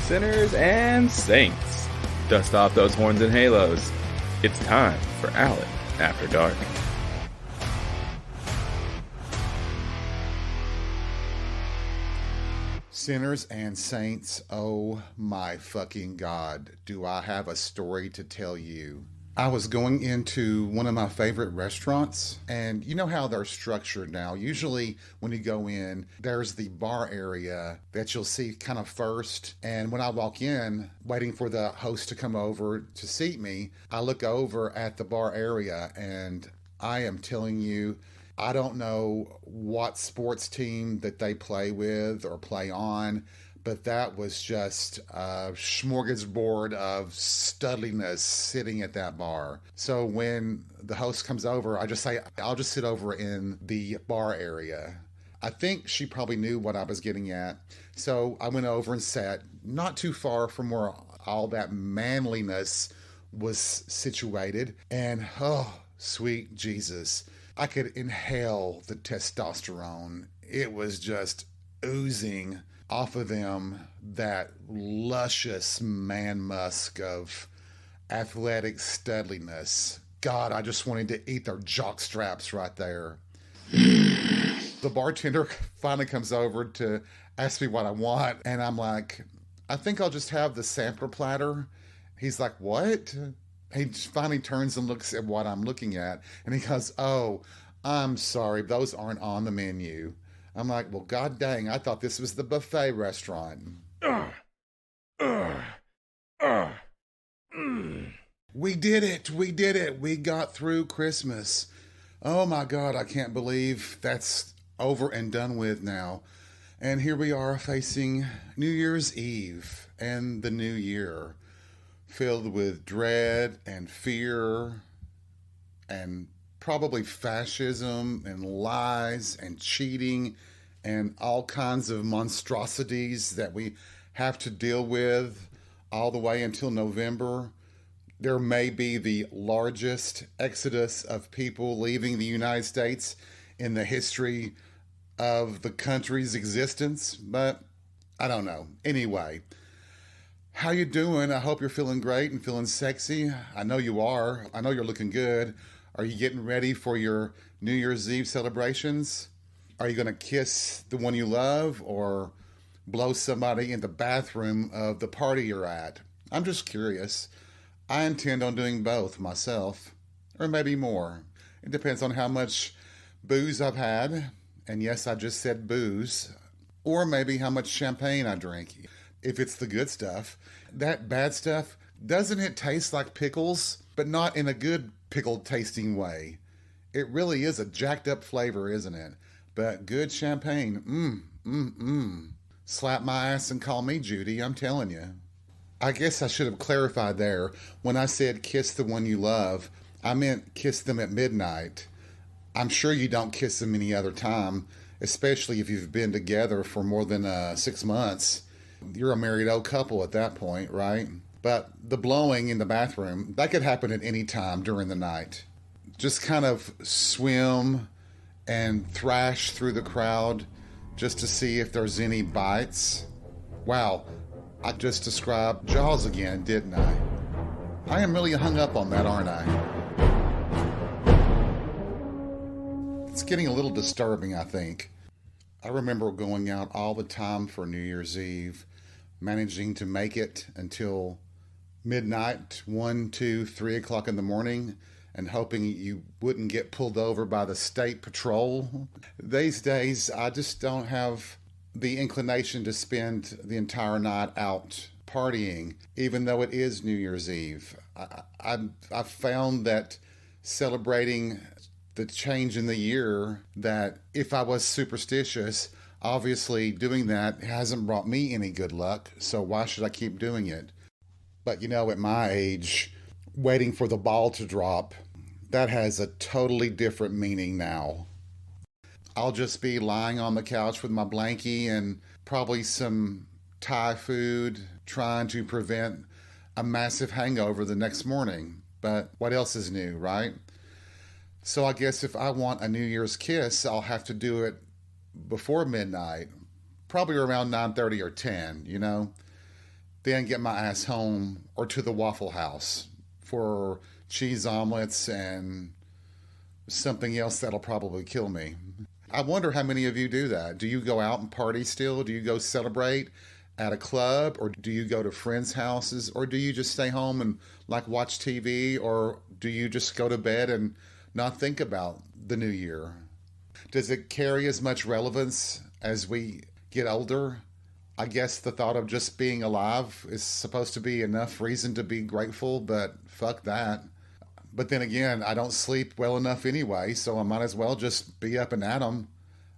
Sinners and saints, dust off those horns and halos. It's time for Alan After Dark. Sinners and saints, oh my fucking God, do I have a story to tell you. I was going into one of my favorite restaurants, and you know how they're structured now. Usually when you go in, there's the bar area that you'll see kind of first. And when I walk in, waiting for the host to come over to seat me, I look over at the bar area, and I am telling you, I don't know what sports team that they play with or play on, but that was just a smorgasbord of studliness sitting at that bar. So when the host comes over, I just say, I'll just sit over in the bar area. I think she probably knew what I was getting at. So I went over and sat not too far from where all that manliness was situated. And oh, sweet Jesus, I could inhale the testosterone. It was just oozing off of them, that luscious man musk of athletic studliness. God, I just wanted to eat their jock straps right there. The bartender finally comes over to ask me what I want, and I'm like, I think I'll just have the sampler platter. He's like, what? He finally turns and looks at what I'm looking at, and he goes, oh, I'm sorry, those aren't on the menu. I'm like, well, god dang, I thought this was the buffet restaurant. We did it. We got through Christmas. Oh my God, I can't believe that's over and done with now. And here we are facing New Year's Eve and the new year, filled with dread and fear and probably fascism and lies and cheating and all kinds of monstrosities that we have to deal with all the way until November. There may be the largest exodus of people leaving the United States in the history of the country's existence, but I don't know. Anyway, how you doing? I hope you're feeling great and feeling sexy. I know you are. I know you're looking good. Are you getting ready for your New Year's Eve celebrations? Are you going to kiss the one you love or blow somebody in the bathroom of the party you're at? I'm just curious. I intend on doing both myself, or maybe more. It depends on how much booze I've had, and yes, I just said booze, or maybe how much champagne I drink. If it's the good stuff. That bad stuff, doesn't it taste like pickles? But not in a good pickled tasting way. It really is a jacked up flavor, isn't it? But good champagne, slap my ass and call me Judy, I'm telling you. I guess I should have clarified there. When I said kiss the one you love, I meant kiss them at midnight. I'm sure you don't kiss them any other time, especially if you've been together for more than 6 months. You're a married old couple at that point, right? But the blowing in the bathroom, that could happen at any time during the night. Just kind of swim and thrash through the crowd just to see if there's any bites. Wow, I just described Jaws again, didn't I? I am really hung up on that, aren't I? It's getting a little disturbing, I think. I remember going out all the time for New Year's Eve, managing to make it until midnight, 1, 2, 3 o'clock in the morning, and hoping you wouldn't get pulled over by the state patrol. These days, I just don't have the inclination to spend the entire night out partying, even though it is New Year's Eve. I've found that celebrating the change in the year, that if I was superstitious, obviously doing that hasn't brought me any good luck, so why should I keep doing it? But you know, at my age, waiting for the ball to drop, that has a totally different meaning now. I'll just be lying on the couch with my blankie and probably some Thai food, trying to prevent a massive hangover the next morning. But what else is new, right? So I guess if I want a New Year's kiss, I'll have to do it before midnight, probably around 9:30 or 10, then get my ass home or to the Waffle House for cheese omelets and something else that'll probably kill me. I wonder how many of you do that. Do you go out and party still? Do you go celebrate at a club, or do you go to friends' houses, or do you just stay home and like watch TV, or do you just go to bed and not think about the new year? Does it carry as much relevance as we get older? I guess the thought of just being alive is supposed to be enough reason to be grateful, but fuck that. But then again, I don't sleep well enough anyway, so I might as well just be up and at 'em.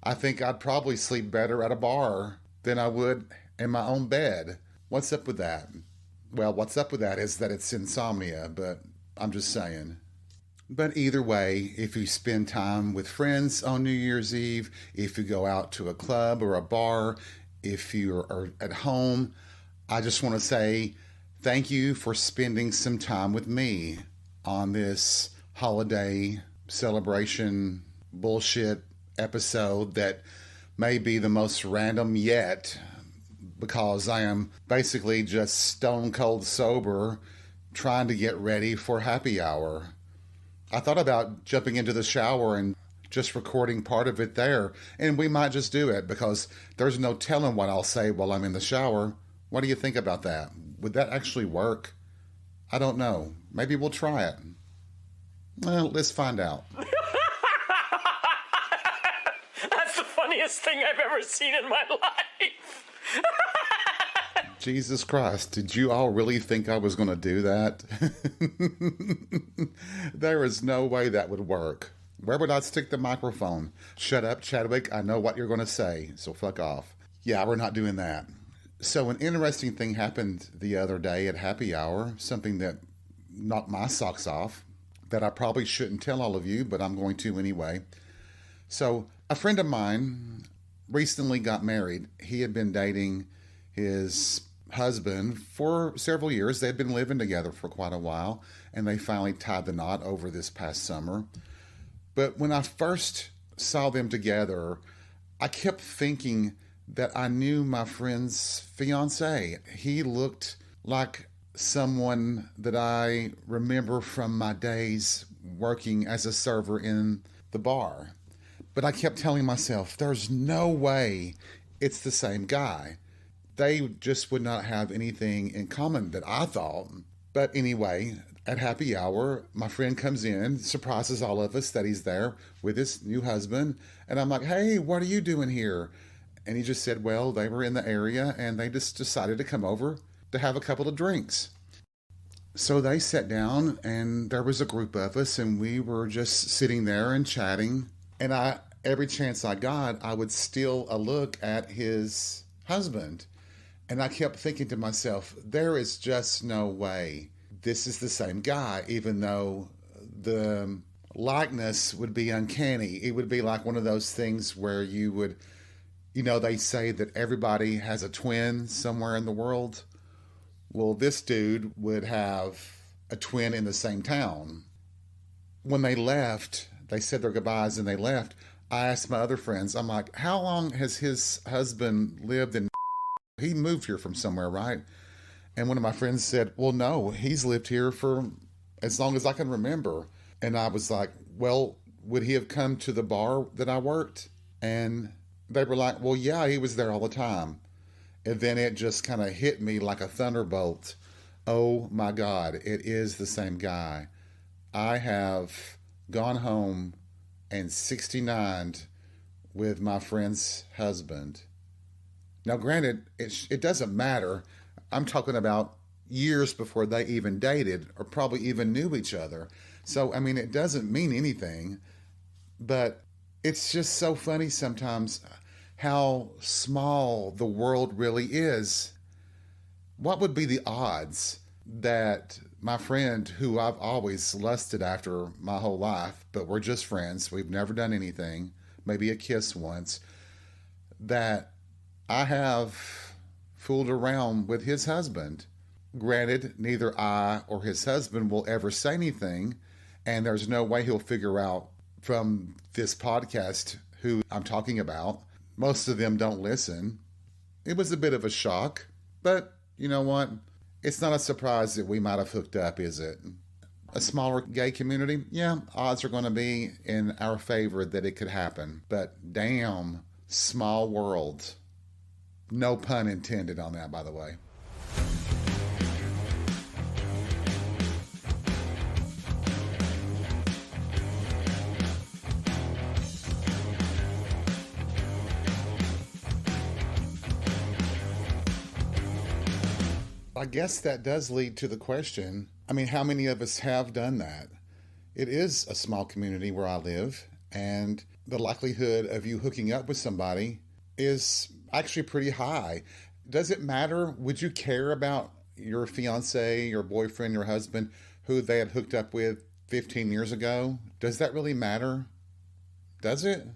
I think I'd probably sleep better at a bar than I would in my own bed. What's up with that? Well, what's up with that is that it's insomnia, but I'm just saying. But either way, if you spend time with friends on New Year's Eve, if you go out to a club or a bar, if you are at home, I just want to say thank you for spending some time with me on this holiday celebration bullshit episode that may be the most random yet, because I am basically just stone cold sober trying to get ready for happy hour. I thought about jumping into the shower and just recording part of it there, and we might just do it because there's no telling what I'll say while I'm in the shower. What do you think about that? Would that actually work? I don't know. Maybe we'll try it. Well, let's find out. That's the funniest thing I've ever seen in my life. Jesus Christ, did you all really think I was going to do that? There is no way that would work. Where would I stick the microphone? Shut up, Chadwick. I know what you're going to say, so fuck off. Yeah, we're not doing that. So an interesting thing happened the other day at happy hour, something that knocked my socks off, that I probably shouldn't tell all of you, but I'm going to anyway. So a friend of mine recently got married. He had been dating his husband for several years. They had been living together for quite a while, and they finally tied the knot over this past summer. But when I first saw them together, I kept thinking that I knew my friend's fiance. He looked like someone that I remember from my days working as a server in the bar. But I kept telling myself, there's no way it's the same guy. They just would not have anything in common that I thought. But anyway, at happy hour, my friend comes in, surprises all of us that he's there with his new husband. And I'm like, hey, what are you doing here? And he just said, well, they were in the area and they just decided to come over to have a couple of drinks. So they sat down and there was a group of us and we were just sitting there and chatting. And every chance I got, I would steal a look at his husband. And I kept thinking to myself, there is just no way this is the same guy, even though the likeness would be uncanny. It would be like one of those things where you would, they say that everybody has a twin somewhere in the world. Well, this dude would have a twin in the same town. When they left, they said their goodbyes and they left. I asked my other friends, I'm like, how long has his husband lived in? He moved here from somewhere, right? And one of my friends said, well, no, he's lived here for as long as I can remember. And I was like, well, would he have come to the bar that I worked? And they were like, well, yeah, he was there all the time. And then it just kind of hit me like a thunderbolt. Oh my God, it is the same guy. I have gone home and 69'd with my friend's husband. Now, granted, it doesn't matter. I'm talking about years before they even dated or probably even knew each other. So, I mean, it doesn't mean anything, but it's just so funny sometimes how small the world really is. What would be the odds that my friend, who I've always lusted after my whole life, but we're just friends, we've never done anything, maybe a kiss once, that I have fooled around with his husband? Granted, neither I or his husband will ever say anything, and there's no way he'll figure out from this podcast who I'm talking about. Most of them don't listen. It was a bit of a shock, but you know what? It's not a surprise that we might have hooked up, is it? A smaller gay community? Yeah, odds are going to be in our favor that it could happen. But damn, small world. No pun intended on that, by the way. I guess that does lead to the question, I mean, how many of us have done that? It is a small community where I live, and the likelihood of you hooking up with somebody is actually pretty high. Does it matter? Would you care about your fiance, your boyfriend, your husband, who they had hooked up with 15 years ago? Does that really matter? Does it?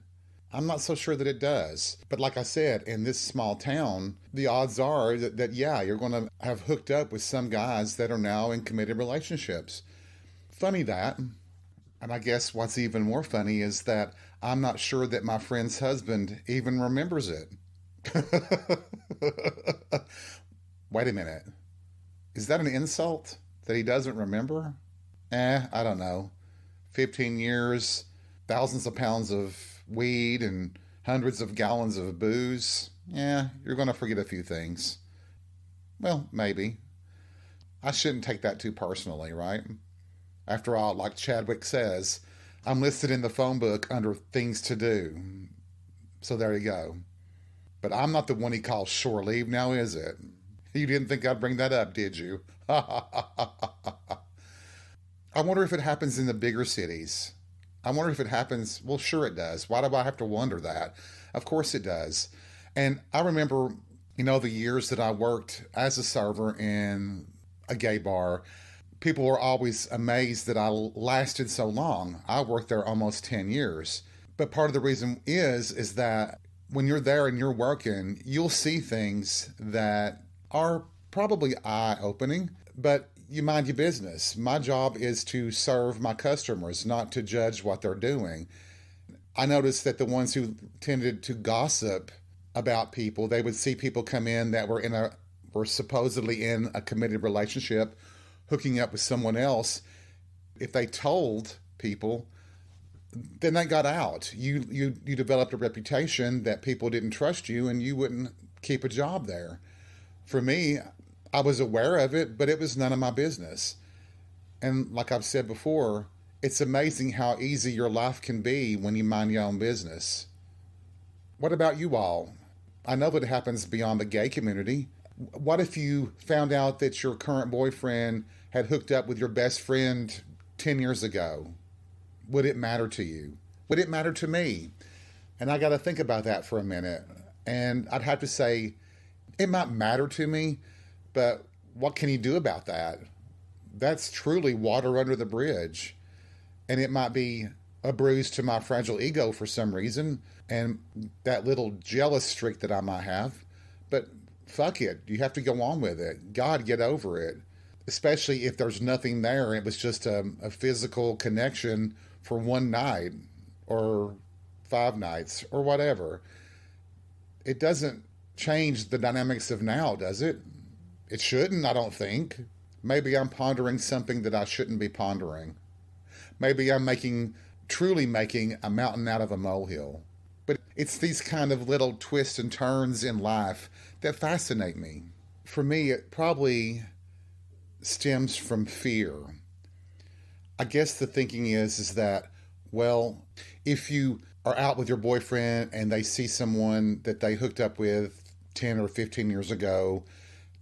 I'm not so sure that it does. But like I said, in this small town, the odds are that yeah, you're going to have hooked up with some guys that are now in committed relationships. Funny that. And I guess what's even more funny is that I'm not sure that my friend's husband even remembers it. Wait a minute. Is that an insult that he doesn't remember? I don't know. 15 years, thousands of pounds of weed and hundreds of gallons of booze. Yeah, you're going to forget a few things. Well, maybe. I shouldn't take that too personally, right? After all, like Chadwick says, I'm listed in the phone book under things to do. So there you go. But I'm not the one he calls shore leave now, is it? You didn't think I'd bring that up, did you? I wonder if it happens in the bigger cities. I wonder if it happens. Well, sure it does. Why do I have to wonder that? Of course it does. And I remember, the years that I worked as a server in a gay bar, people were always amazed that I lasted so long. I worked there almost 10 years. But part of the reason is that when you're there and you're working, you'll see things that are probably eye-opening, but you mind your business. My job is to serve my customers, not to judge what they're doing. I noticed that the ones who tended to gossip about people, they would see people come in that were supposedly in a committed relationship, hooking up with someone else. If they told people, then they got out. You developed a reputation that people didn't trust you, and you wouldn't keep a job there. For me, I was aware of it, but it was none of my business. And like I've said before, it's amazing how easy your life can be when you mind your own business. What about you all? I know that it happens beyond the gay community. What if you found out that your current boyfriend had hooked up with your best friend 10 years ago? Would it matter to you? Would it matter to me? And I got to think about that for a minute. And I'd have to say, it might matter to me, but what can you do about that? That's truly water under the bridge. And it might be a bruise to my fragile ego for some reason, and that little jealous streak that I might have. But fuck it. You have to go on with it. God, get over it. Especially if there's nothing there. It was just a physical connection for one night or 5 nights or whatever. It doesn't change the dynamics of now, does it? It shouldn't, I don't think. Maybe I'm pondering something that I shouldn't be pondering. Maybe I'm truly making a mountain out of a molehill. But it's these kind of little twists and turns in life that fascinate me. For me, it probably stems from fear. I guess the thinking is that, well, if you are out with your boyfriend and they see someone that they hooked up with 10 or 15 years ago,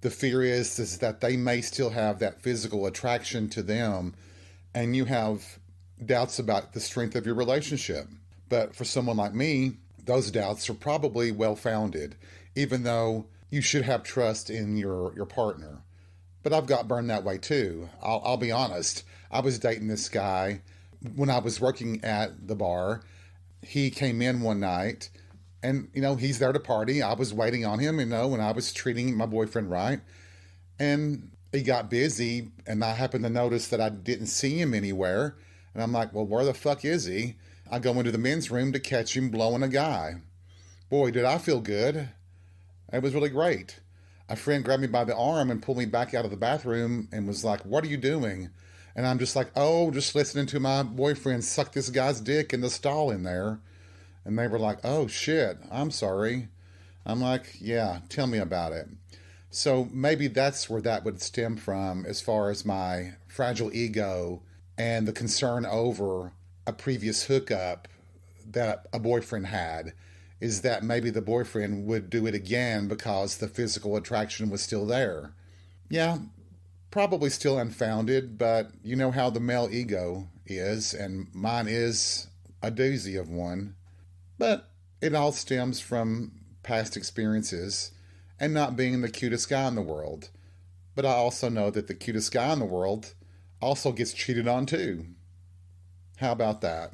the fear is that they may still have that physical attraction to them, and you have doubts about the strength of your relationship. But for someone like me, those doubts are probably well-founded, even though you should have trust in your partner. But I've got burned that way too. I'll be honest. I was dating this guy when I was working at the bar. He came in one night and, he's there to party. I was waiting on him, and I was treating my boyfriend right. And he got busy, and I happened to notice that I didn't see him anywhere. And I'm like, well, where the fuck is he? I go into the men's room to catch him blowing a guy. Boy, did I feel good. It was really great. A friend grabbed me by the arm and pulled me back out of the bathroom and was like, what are you doing? And I'm just like, oh, just listening to my boyfriend suck this guy's dick in the stall in there. And they were like, oh, shit, I'm sorry. I'm like, yeah, tell me about it. So maybe that's where that would stem from as far as my fragile ego and the concern over a previous hookup that a boyfriend had, is that maybe the boyfriend would do it again because the physical attraction was still there. Yeah, probably still unfounded, but you know how the male ego is, and mine is a doozy of one. But it all stems from past experiences and not being the cutest guy in the world. But I also know that the cutest guy in the world also gets cheated on too. How about that?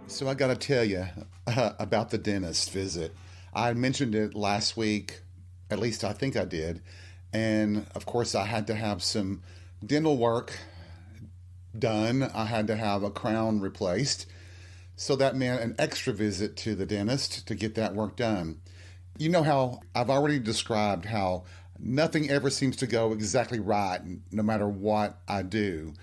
So I got to tell you about the dentist visit. I mentioned it last week, at least I think I did. And of course, I had to have some dental work done. I had to have a crown replaced. So that meant an extra visit to the dentist to get that work done. You know how I've already described how nothing ever seems to go exactly right no matter what I do.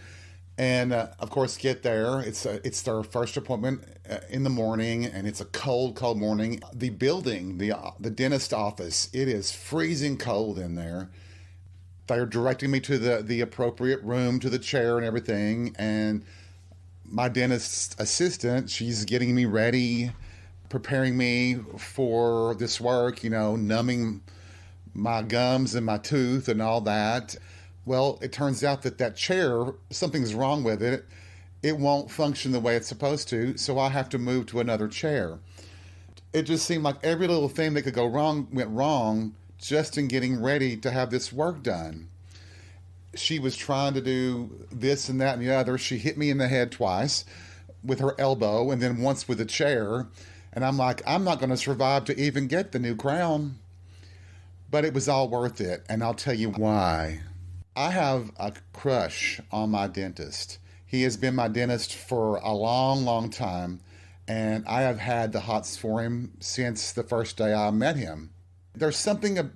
And of course, get there. It's their first appointment in the morning, and it's a cold, cold morning. The building, the dentist office, it is freezing cold in there. They're directing me to the appropriate room, to the chair and everything. And my dentist assistant, she's getting me ready, preparing me for this work, numbing my gums and my tooth and all that. Well, it turns out that chair, something's wrong with it. It won't function the way it's supposed to, so I have to move to another chair. It just seemed like every little thing that could go wrong went wrong just in getting ready to have this work done. She was trying to do this and that and the other. She hit me in the head twice with her elbow and then once with a chair. And I'm like, I'm not going to survive to even get the new crown. But it was all worth it, and I'll tell you why. I have a crush on my dentist. He has been my dentist for a long, long time, and I have had the hots for him since the first day I met him. There's something,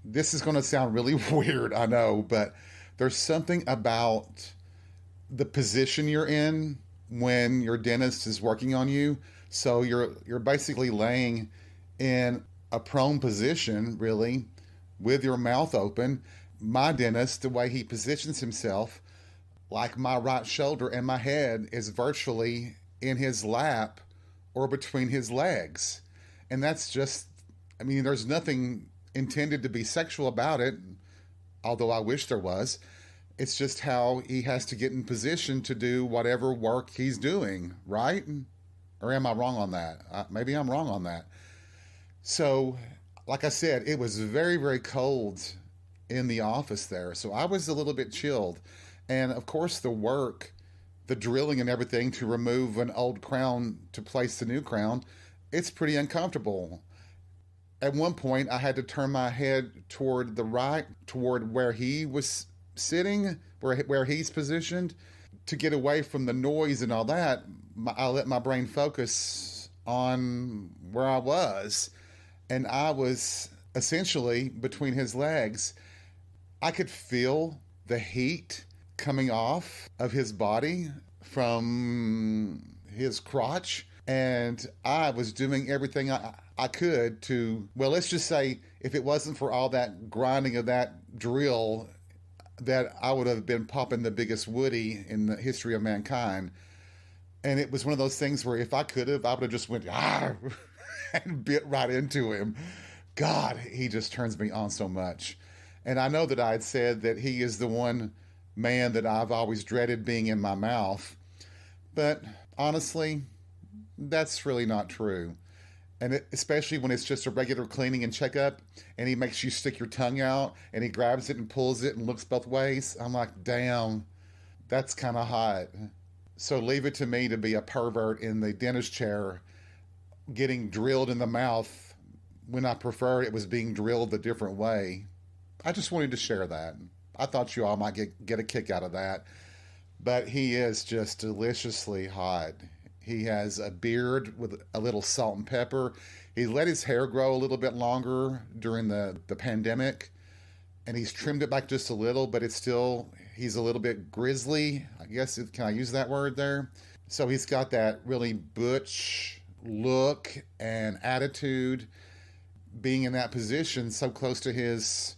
this is going to sound really weird, I know, but there's something about the position you're in when your dentist is working on you. So you're basically laying in a prone position, really, with your mouth open. My dentist, the way he positions himself, like my right shoulder and my head is virtually in his lap or between his legs. And that's just, there's nothing intended to be sexual about it, although I wish there was. It's just how he has to get in position to do whatever work he's doing, right? Or am I wrong on that? Maybe I'm wrong on that. So, like I said, it was very, very cold in the office there. So I was a little bit chilled. And of course, the work, the drilling and everything to remove an old crown to place the new crown, it's pretty uncomfortable. At one point, I had to turn my head toward the right, toward where he was sitting, where he's positioned, to get away from the noise and all that. I let my brain focus on where I was. And I was essentially between his legs. I could feel the heat coming off of his body from his crotch. And I was doing everything I could to, well, let's just say if it wasn't for all that grinding of that drill, that I would have been popping the biggest woody in the history of mankind. And it was one of those things where if I could have, I would have just went, and bit right into him. God, he just turns me on so much. And I know that I had said that he is the one man that I've always dreaded being in my mouth. But honestly, that's really not true. And especially when it's just a regular cleaning and checkup, and he makes you stick your tongue out, and he grabs it and pulls it and looks both ways. I'm like, damn, that's kind of hot. So leave it to me to be a pervert in the dentist chair getting drilled in the mouth when I prefer it was being drilled a different way. I just wanted to share that. I thought you all might get a kick out of that. But he is just deliciously hot. He has a beard with a little salt and pepper. He let his hair grow a little bit longer during the pandemic, and he's trimmed it back just a little, but it's still, he's a little bit grizzly. I guess, can I use that word there? So he's got that really butch look and attitude, being in that position so close to his,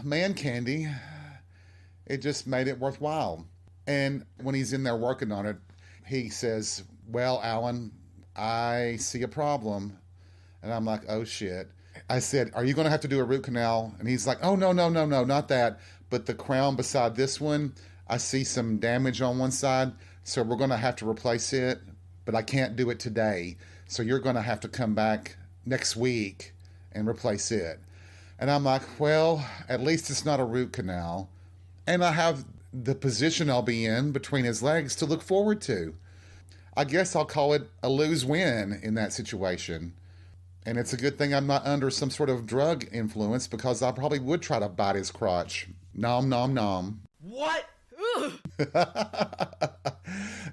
man candy. It just made it worthwhile. And when he's in there working on it, he says, well, Alan, I see a problem. And I'm like, oh shit. I said, are you going to have to do a root canal? And he's like, oh, no, not that. But the crown beside this one, I see some damage on one side. So we're going to have to replace it, but I can't do it today. So you're going to have to come back next week and replace it. And I'm like, well, at least it's not a root canal. And I have the position I'll be in between his legs to look forward to. I guess I'll call it a lose-win in that situation. And it's a good thing I'm not under some sort of drug influence, because I probably would try to bite his crotch. Nom, nom, nom. What?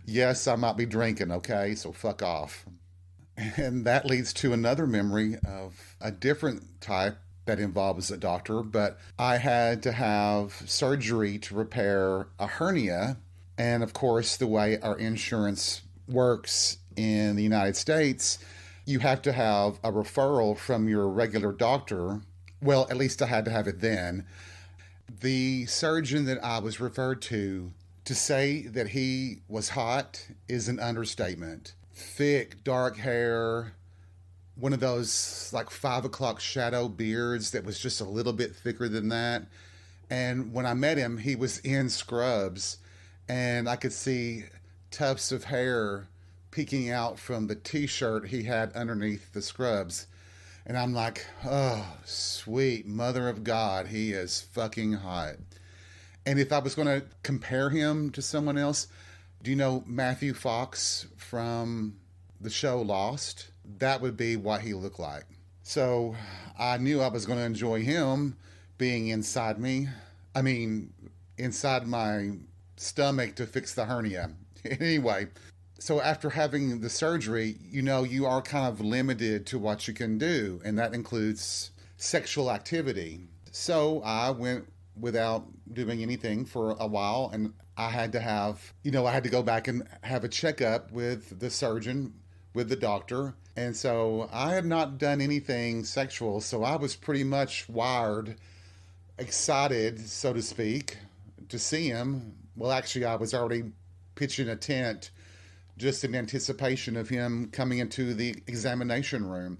Yes, I might be drinking, okay? So fuck off. And that leads to another memory of a different type that involves a doctor, but I had to have surgery to repair a hernia. And of course, the way our insurance works in the United States, you have to have a referral from your regular doctor. Well, at least I had to have it then. The surgeon that I was referred to say that he was hot is an understatement. Thick, dark hair, one of those like 5 o'clock shadow beards that was just a little bit thicker than that. And when I met him, he was in scrubs, and I could see tufts of hair peeking out from the t-shirt he had underneath the scrubs. And I'm like, oh, sweet mother of God, he is fucking hot. And if I was going to compare him to someone else, do you know Matthew Fox from the show Lost? That would be what he looked like. So I knew I was going to enjoy him being inside me. I mean, inside my stomach to fix the hernia. Anyway, so after having the surgery, you are kind of limited to what you can do, and that includes sexual activity. So I went without doing anything for a while, and I had to go back and have a checkup with the surgeon, with the doctor. And so I had not done anything sexual, so I was pretty much wired, excited, so to speak, to see him. Well, actually, I was already pitching a tent just in anticipation of him coming into the examination room.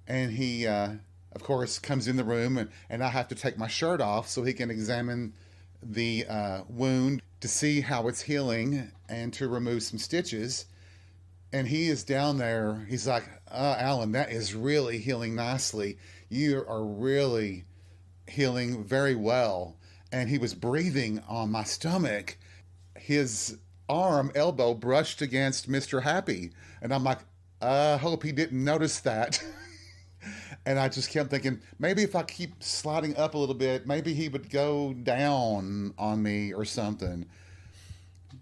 And he, of course, comes in the room, and I have to take my shirt off so he can examine the wound to see how it's healing and to remove some stitches. And he is down there. He's like, Alan, that is really healing nicely. You are really healing very well. And he was breathing on my stomach. His elbow brushed against Mr. Happy. And I'm like, I hope he didn't notice that. And I just kept thinking, maybe if I keep sliding up a little bit, maybe he would go down on me or something.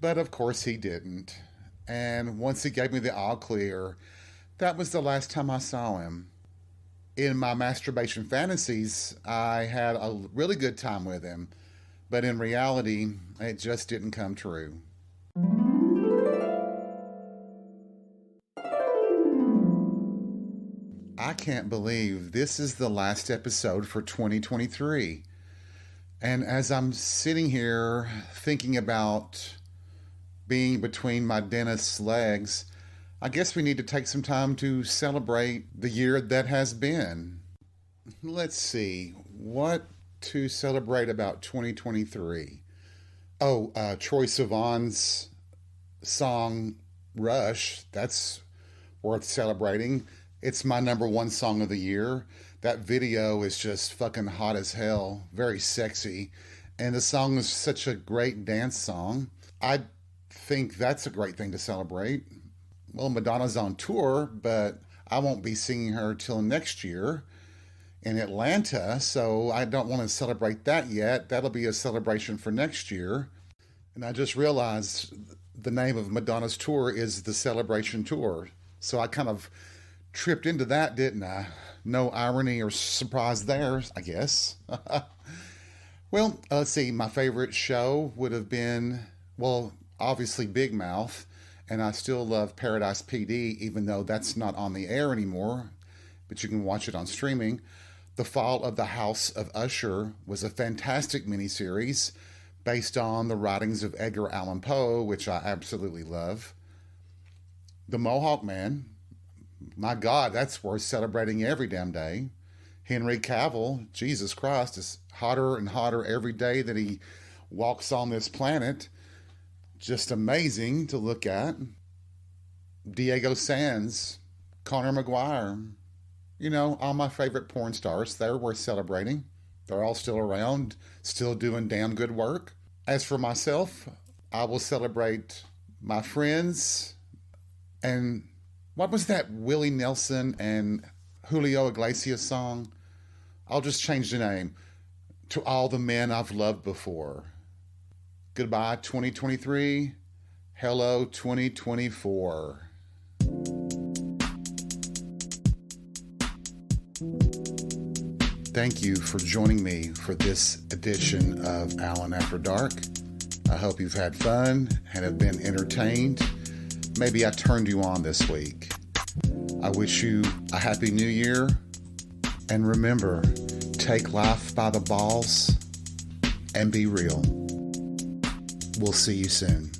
But of course he didn't. And once he gave me the all clear, that was the last time I saw him. In my masturbation fantasies, I had a really good time with him. But in reality, it just didn't come true. I can't believe this is the last episode for 2023. And as I'm sitting here thinking about being between my dentist's legs, I guess we need to take some time to celebrate the year that has been. Let's see, what to celebrate about 2023? Troye Sivan's song Rush, that's worth celebrating. It's my number one song of the year. That video is just fucking hot as hell, very sexy. And the song is such a great dance song. I think that's a great thing to celebrate. Well, Madonna's on tour, but I won't be singing her till next year in Atlanta, so I don't want to celebrate that yet. That'll be a celebration for next year. And I just realized the name of Madonna's tour is the Celebration Tour. So I kind of tripped into that, didn't I? No irony or surprise there, I guess. Well, let's see. My favorite show would have been, well, obviously Big Mouth. And I still love Paradise PD, even though that's not on the air anymore. But you can watch it on streaming. The Fall of the House of Usher was a fantastic miniseries based on the writings of Edgar Allan Poe, which I absolutely love. The Mohawk Man, my God, that's worth celebrating every damn day. Henry Cavill, Jesus Christ, is hotter and hotter every day that he walks on this planet. Just amazing to look at. Diego Sands, Conor McGuire, you know, all my favorite porn stars, they're worth celebrating. They're all still around, still doing damn good work. As for myself, I will celebrate my friends. And what was that Willie Nelson and Julio Iglesias song? I'll just change the name. To all the men I've loved before. Goodbye, 2023. Hello, 2024. Thank you for joining me for this edition of Alan After Dark. I hope you've had fun and have been entertained. Maybe I turned you on this week. I wish you a happy new year. And remember, take life by the balls and be real. We'll see you soon.